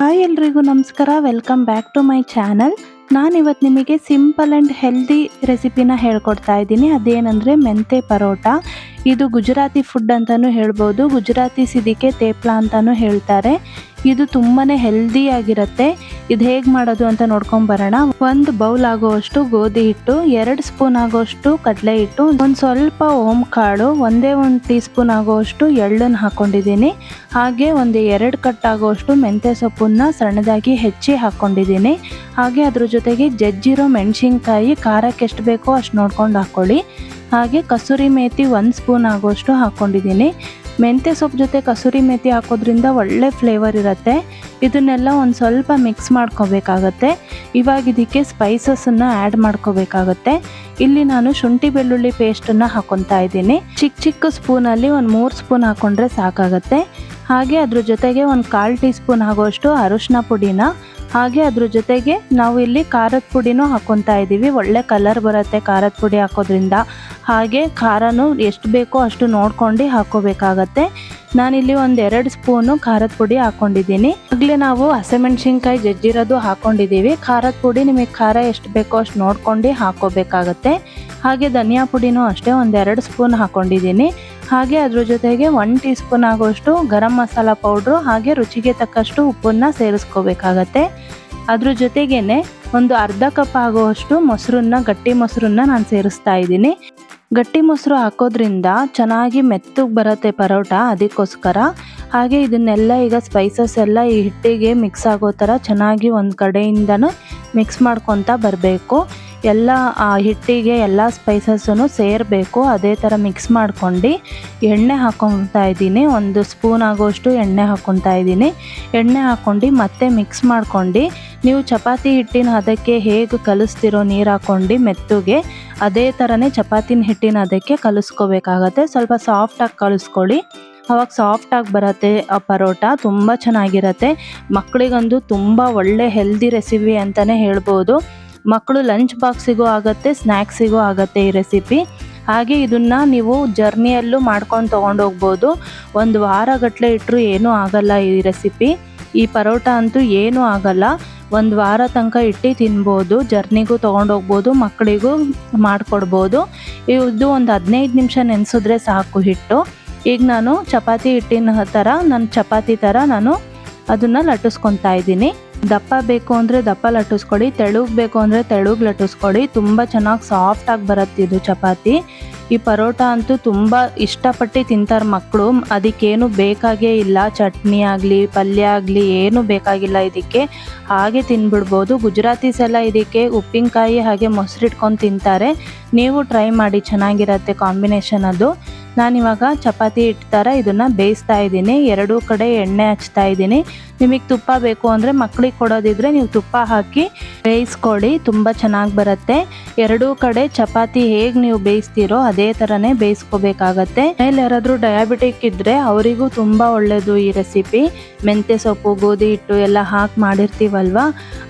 Hi ಎಲ್ರಿಗೂ ನಮಸ್ಕಾರ, welcome back to my channel. ನಾನಿವತ್ತು ನಿಮಗೆ ಸಿಂಪಲ್ ಆ್ಯಂಡ್ ಹೆಲ್ದಿ ರೆಸಿಪಿನ ಹೇಳ್ಕೊಡ್ತಾ ಇದ್ದೀನಿ. ಅದೇನೆಂದರೆ ಮೆಂತೆ ಪರೋಟ. ಇದು ಗುಜರಾತಿ ಫುಡ್ ಅಂತಲೂ ಹೇಳ್ಬೋದು. ಗುಜರಾತೀಸ್ ಇದಕ್ಕೆ ತೇಪ್ಲಾ ಅಂತಲೂ ಹೇಳ್ತಾರೆ. ಇದು ತುಂಬಾ ಹೆಲ್ದಿಯಾಗಿರುತ್ತೆ. ಇದು ಹೇಗೆ ಮಾಡೋದು ಅಂತ ನೋಡ್ಕೊಂಬರೋಣ. 1 ಬೌಲ್ ಆಗುವಷ್ಟು ಗೋಧಿ ಹಿಟ್ಟು, 2 ಸ್ಪೂನ್ ಆಗುವಷ್ಟು ಕಡಲೆ ಹಿಟ್ಟು, ಒಂದು ಸ್ವಲ್ಪ ಓಂ ಕಾಳು, 1 ಟೀ ಸ್ಪೂನ್ ಆಗುವಷ್ಟು ಎಳ್ಳನ್ನು ಹಾಕ್ಕೊಂಡಿದ್ದೀನಿ. ಹಾಗೆ ಒಂದು 2 ಕಟ್ ಆಗುವಷ್ಟು ಮೆಂತ್ಯ ಸೊಪ್ಪನ್ನು ಸಣ್ಣದಾಗಿ ಹೆಚ್ಚಿ ಹಾಕ್ಕೊಂಡಿದ್ದೀನಿ. ಹಾಗೆ ಅದ್ರ ಜೊತೆಗೆ ಜಜ್ಜಿರೋ ಮೆಣಸಿನ್ಕಾಯಿ, ಖಾರಕ್ಕೆ ಎಷ್ಟು ಬೇಕೋ ಅಷ್ಟು ನೋಡ್ಕೊಂಡು ಹಾಕ್ಕೊಳ್ಳಿ. ಹಾಗೆ ಕಸೂರಿ ಮೇಥಿ 1 ಸ್ಪೂನ್ ಆಗುವಷ್ಟು ಹಾಕ್ಕೊಂಡಿದ್ದೀನಿ. ಮೆಂತ್ಯ ಸೊಪ್ಪು ಜೊತೆ ಕಸೂರಿ ಮೇಥಿ ಹಾಕೋದ್ರಿಂದ ಒಳ್ಳೆ ಫ್ಲೇವರ್ ಇರುತ್ತೆ. ಇದನ್ನೆಲ್ಲ ಒಂದು ಸ್ವಲ್ಪ ಮಿಕ್ಸ್ ಮಾಡ್ಕೋಬೇಕಾಗತ್ತೆ. ಇವಾಗ ಇದಕ್ಕೆ ಸ್ಪೈಸಸನ್ನು ಆ್ಯಡ್ ಮಾಡ್ಕೋಬೇಕಾಗತ್ತೆ. ಇಲ್ಲಿ ನಾನು ಶುಂಠಿ ಬೆಳ್ಳುಳ್ಳಿ ಪೇಸ್ಟನ್ನು ಹಾಕ್ಕೊತಾ ಇದ್ದೀನಿ. ಚಿಕ್ಕ ಸ್ಪೂನಲ್ಲಿ ಒಂದು 3 ಸ್ಪೂನ್ ಹಾಕ್ಕೊಂಡ್ರೆ ಸಾಕಾಗತ್ತೆ. ಹಾಗೆ ಅದ್ರ ಜೊತೆಗೆ ಒಂದು 1/4 ಟೀ ಸ್ಪೂನ್ ಆಗೋಷ್ಟು ಅರಿಶಿನ ಪುಡಿನ, ಹಾಗೆ ಅದ್ರ ಜೊತೆಗೆ ನಾವು ಇಲ್ಲಿ ಖಾರದ ಪುಡಿನೂ ಹಾಕ್ಕೊತಾ ಇದ್ದೀವಿ. ಒಳ್ಳೆ ಕಲರ್ ಬರುತ್ತೆ ಖಾರದ ಪುಡಿ ಹಾಕೋದ್ರಿಂದ. ಹಾಗೆ ಖಾರನೂ ಎಷ್ಟು ಬೇಕೋ ಅಷ್ಟು ನೋಡ್ಕೊಂಡು ಹಾಕ್ಕೋಬೇಕಾಗತ್ತೆ. ನಾನಿಲ್ಲಿ ಒಂದು 2 ಸ್ಪೂನು ಖಾರದ ಪುಡಿ ಹಾಕ್ಕೊಂಡಿದ್ದೀನಿ. ಆಗಲೇ ನಾವು ಹಸಿಮೆಣ್ಸಿನ್ಕಾಯಿ ಜಜ್ಜಿರೋದು ಹಾಕ್ಕೊಂಡಿದ್ದೀವಿ. ಖಾರದ ಪುಡಿ ನಿಮಗೆ ಖಾರ ಎಷ್ಟು ಬೇಕೋ ಅಷ್ಟು ನೋಡ್ಕೊಂಡು ಹಾಕ್ಕೋಬೇಕಾಗತ್ತೆ. ಹಾಗೆ ಧನಿಯಾ ಪುಡಿನೂ ಅಷ್ಟೇ ಒಂದು 2 ಸ್ಪೂನ್ ಹಾಕ್ಕೊಂಡಿದ್ದೀನಿ. ಹಾಗೆ ಅದ್ರ ಜೊತೆಗೆ 1 ಟೀ ಸ್ಪೂನ್ ಆಗೋಷ್ಟು ಗರಂ ಮಸಾಲ ಪೌಡ್ರು, ಹಾಗೆ ರುಚಿಗೆ ತಕ್ಕಷ್ಟು ಉಪ್ಪನ್ನು ಸೇರಿಸ್ಕೋಬೇಕಾಗತ್ತೆ. ಅದ್ರ ಜೊತೆಗೇ ಒಂದು ಅರ್ಧ ಕಪ್ ಆಗುವಷ್ಟು ಮೊಸರನ್ನ, ಗಟ್ಟಿ ಮೊಸರನ್ನ ನಾನು ಸೇರಿಸ್ತಾ ಇದ್ದೀನಿ. ಗಟ್ಟಿ ಮೊಸರು ಹಾಕೋದ್ರಿಂದ ಚೆನ್ನಾಗಿ ಮೆತ್ತಗೆ ಬರುತ್ತೆ ಪರೋಟ, ಅದಕ್ಕೋಸ್ಕರ. ಹಾಗೆ ಇದನ್ನೆಲ್ಲ ಈಗ ಸ್ಪೈಸಸ್ ಎಲ್ಲ ಈ ಹಿಟ್ಟಿಗೆ ಮಿಕ್ಸ್ ಆಗೋ ಥರ ಚೆನ್ನಾಗಿ ಒಂದು ಕಡೆಯಿಂದನೂ ಮಿಕ್ಸ್ ಮಾಡ್ಕೊತಾ ಬರಬೇಕು. ಎಲ್ಲ ಆ ಹಿಟ್ಟಿಗೆ ಎಲ್ಲ ಸ್ಪೈಸಸ್ಸೂ ಸೇರಬೇಕು. ಅದೇ ಥರ ಮಿಕ್ಸ್ ಮಾಡ್ಕೊಂಡು ಎಣ್ಣೆ ಹಾಕ್ಕೊತಾ ಇದ್ದೀನಿ. 1 ಸ್ಪೂನ್ ಆಗೋಷ್ಟು ಎಣ್ಣೆ ಹಾಕ್ಕೊತಾ ಇದ್ದೀನಿ. ಎಣ್ಣೆ ಹಾಕ್ಕೊಂಡು ಮತ್ತೆ ಮಿಕ್ಸ್ ಮಾಡ್ಕೊಂಡು, ನೀವು ಚಪಾತಿ ಹಿಟ್ಟಿನ ಅದಕ್ಕೆ ಹೇಗೆ ಕಲಿಸ್ತಿರೋ ನೀರು ಹಾಕ್ಕೊಂಡು ಮೆತ್ತಗೆ, ಅದೇ ಥರನೇ ಚಪಾತಿನ ಹಿಟ್ಟಿನ ಅದಕ್ಕೆ ಕಲಿಸ್ಕೋಬೇಕಾಗತ್ತೆ. ಸ್ವಲ್ಪ ಸಾಫ್ಟಾಗಿ ಕಲಿಸ್ಕೊಳ್ಳಿ, ಅವಾಗ ಸಾಫ್ಟಾಗಿ ಬರುತ್ತೆ ಆ ಪರೋಟ. ತುಂಬ ಚೆನ್ನಾಗಿರುತ್ತೆ. ಮಕ್ಕಳಿಗಂತೂ ತುಂಬ ಒಳ್ಳೆ ಹೆಲ್ದಿ ರೆಸಿಪಿ ಅಂತಲೇ ಹೇಳ್ಬೋದು. ಮಕ್ಕಳು ಲಂಚ್ ಬಾಕ್ಸಿಗೂ ಆಗುತ್ತೆ, ಸ್ನ್ಯಾಕ್ಸಿಗೂ ಆಗುತ್ತೆ ಈ ರೆಸಿಪಿ. ಹಾಗೆ ಇದನ್ನು ನೀವು ಜರ್ನಿಯಲ್ಲೂ ಮಾಡ್ಕೊಂಡು ತೊಗೊಂಡೋಗ್ಬೋದು. 1 ವಾರಗಟ್ಟಲೆ ಇಟ್ಟರು ಏನೂ ಆಗಲ್ಲ ಈ ರೆಸಿಪಿ. ಈ ಪರೋಟ ಅಂತೂ ಏನೂ ಆಗಲ್ಲ. 1 ವಾರ ತನಕ ಇಟ್ಟು ತಿನ್ಬೋದು. ಜರ್ನಿಗೂ ತೊಗೊಂಡೋಗ್ಬೋದು, ಮಕ್ಕಳಿಗೂ ಮಾಡಿಕೊಡ್ಬೋದು. ಇದು ಒಂದು 15 ನಿಮಿಷ ನೆನೆಸಿದ್ರೆ ಸಾಕು ಹಿಟ್ಟು. ಈಗ ನಾನು ಚಪಾತಿ ಹಿಟ್ಟಿನ ಥರ, ಚಪಾತಿ ಥರ ನಾನು ಅದನ್ನು ಲಟ್ಟಿಸ್ಕೊತಾ ಇದ್ದೀನಿ. ದಪ್ಪ ಬೇಕು ಅಂದರೆ ದಪ್ಪ ಲಟ್ಟಿಸ್ಕೊಳ್ಳಿ, ತೆಳುಗೆ ಬೇಕು ಅಂದರೆ ತೆಳುಗೆ ಲಟ್ಟಿಸ್ಕೊಳ್ಳಿ. ತುಂಬ ಚೆನ್ನಾಗಿ ಸಾಫ್ಟಾಗಿ ಬರುತ್ತೆ ಇದು ಚಪಾತಿ. ಈ ಪರೋಟ ಅಂತೂ ತುಂಬ ಇಷ್ಟಪಟ್ಟು ತಿಂತಾರೆ ಮಕ್ಕಳು. ಅದಕ್ಕೇನು ಬೇಕಾಗೇ ಇಲ್ಲ, ಚಟ್ನಿ ಆಗಲಿ ಪಲ್ಯ ಆಗಲಿ ಏನೂ ಬೇಕಾಗಿಲ್ಲ ಇದಕ್ಕೆ. ಹಾಗೆ ತಿನ್ಬಿಡ್ಬೋದು. ಗುಜರಾತೀಸ್ ಎಲ್ಲ ಇದಕ್ಕೆ ಉಪ್ಪಿನಕಾಯಿ ಹಾಗೆ ಮೊಸರು ಇಟ್ಕೊಂಡು ತಿಂತಾರೆ. ನೀವು ಟ್ರೈ ಮಾಡಿ, ಚೆನ್ನಾಗಿರುತ್ತೆ ಕಾಂಬಿನೇಷನ್ ಅದು. ನಾನಿವಾಗ ಚಪಾತಿ ಹಿಟ್ಟು ಥರ ಇದನ್ನು ಬೇಯಿಸ್ತಾ ಇದ್ದೀನಿ. 2 ಕಡೆ ಎಣ್ಣೆ ಹಚ್ತಾ ಇದ್ದೀನಿ. ನಿಮಗೆ ತುಪ್ಪ ಬೇಕು ಅಂದರೆ, ಮಕ್ಕಳಿಗೆ ಕೊಡೋದಿದ್ರೆ ನೀವು ತುಪ್ಪ ಹಾಕಿ ಬೇಯಿಸ್ಕೊಳ್ಳಿ, ತುಂಬ ಚೆನ್ನಾಗಿ ಬರುತ್ತೆ. 2 ಕಡೆ ಚಪಾತಿ ಹೇಗೆ ನೀವು ಬೇಯಿಸ್ತೀರೋ ಅದೇ ಥರನೇ ಬೇಯಿಸ್ಕೋಬೇಕಾಗತ್ತೆ. ಮೇಲೆ ಯಾರಾದರೂ ಡಯಾಬಿಟಿಕ್ ಇದ್ದರೆ ಅವರಿಗೂ ತುಂಬ ಒಳ್ಳೆಯದು ಈ ರೆಸಿಪಿ. ಮೆಂತ್ಯ ಸೊಪ್ಪು, ಗೋಧಿ ಹಿಟ್ಟು ಎಲ್ಲ ಹಾಕಿ ಮಾಡಿರ್ತೀವಲ್ವ,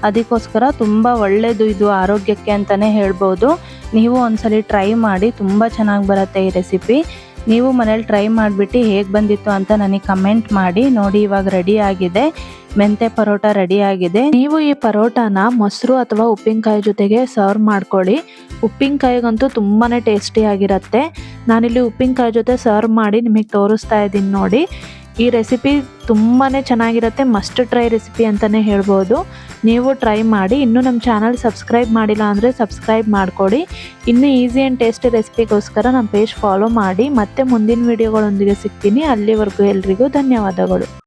ಅದಕ್ಕೋಸ್ಕರ ತುಂಬ ಒಳ್ಳೆಯದು ಇದು ಆರೋಗ್ಯಕ್ಕೆ ಅಂತಲೇ ಹೇಳ್ಬೋದು. ನೀವು ಒಂದ್ಸಲಿ ಟ್ರೈ ಮಾಡಿ, ತುಂಬ ಚೆನ್ನಾಗಿ ಬರುತ್ತೆ ಈ ರೆಸಿಪಿ. ನೀವು ಮನೇಲಿ ಟ್ರೈ ಮಾಡಿಬಿಟ್ಟು ಹೇಗೆ ಬಂದಿತ್ತು ಅಂತ ನನಗೆ ಕಮೆಂಟ್ ಮಾಡಿ. ನೋಡಿ, ಇವಾಗ ರೆಡಿ ಆಗಿದೆ, ಮೆಂತೆ ಪರೋಟ ರೆಡಿ ಆಗಿದೆ. ನೀವು ಈ ಪರೋಟಾನ ಮೊಸರು ಅಥವಾ ಉಪ್ಪಿನಕಾಯಿ ಜೊತೆಗೆ ಸರ್ವ್ ಮಾಡ್ಕೊಳ್ಳಿ. ಉಪ್ಪಿನಕಾಯಿಗಂತೂ ತುಂಬಾ ಟೇಸ್ಟಿಯಾಗಿರುತ್ತೆ. ನಾನಿಲ್ಲಿ ಉಪ್ಪಿನಕಾಯಿ ಜೊತೆ ಸರ್ವ್ ಮಾಡಿ ನಿಮಗೆ ತೋರಿಸ್ತಾ ಇದ್ದೀನಿ ನೋಡಿ. ಈ ರೆಸಿಪಿ ತುಂಬಾ ಚೆನ್ನಾಗಿರುತ್ತೆ. ಮಸ್ಟ್ ಟ್ರೈ ರೆಸಿಪಿ ಅಂತಲೇ ಹೇಳ್ಬೋದು. ನೀವು ಟ್ರೈ ಮಾಡಿ. ಇನ್ನೂ ನಮ್ಮ ಚಾನಲ್ ಸಬ್ಸ್ಕ್ರೈಬ್ ಮಾಡಿಲ್ಲ ಅಂದರೆ ಸಬ್ಸ್ಕ್ರೈಬ್ ಮಾಡಿಕೊಡಿ. ಇನ್ನೂ ಈಸಿ ಆ್ಯಂಡ್ ಟೇಸ್ಟಿ ರೆಸಿಪಿಗೋಸ್ಕರ ನಮ್ಮ ಪೇಜ್ ಫಾಲೋ ಮಾಡಿ. ಮತ್ತೆ ಮುಂದಿನ ವೀಡಿಯೋಗಳೊಂದಿಗೆ ಸಿಗ್ತೀನಿ. ಅಲ್ಲಿವರೆಗೂ ಎಲ್ರಿಗೂ ಧನ್ಯವಾದಗಳು.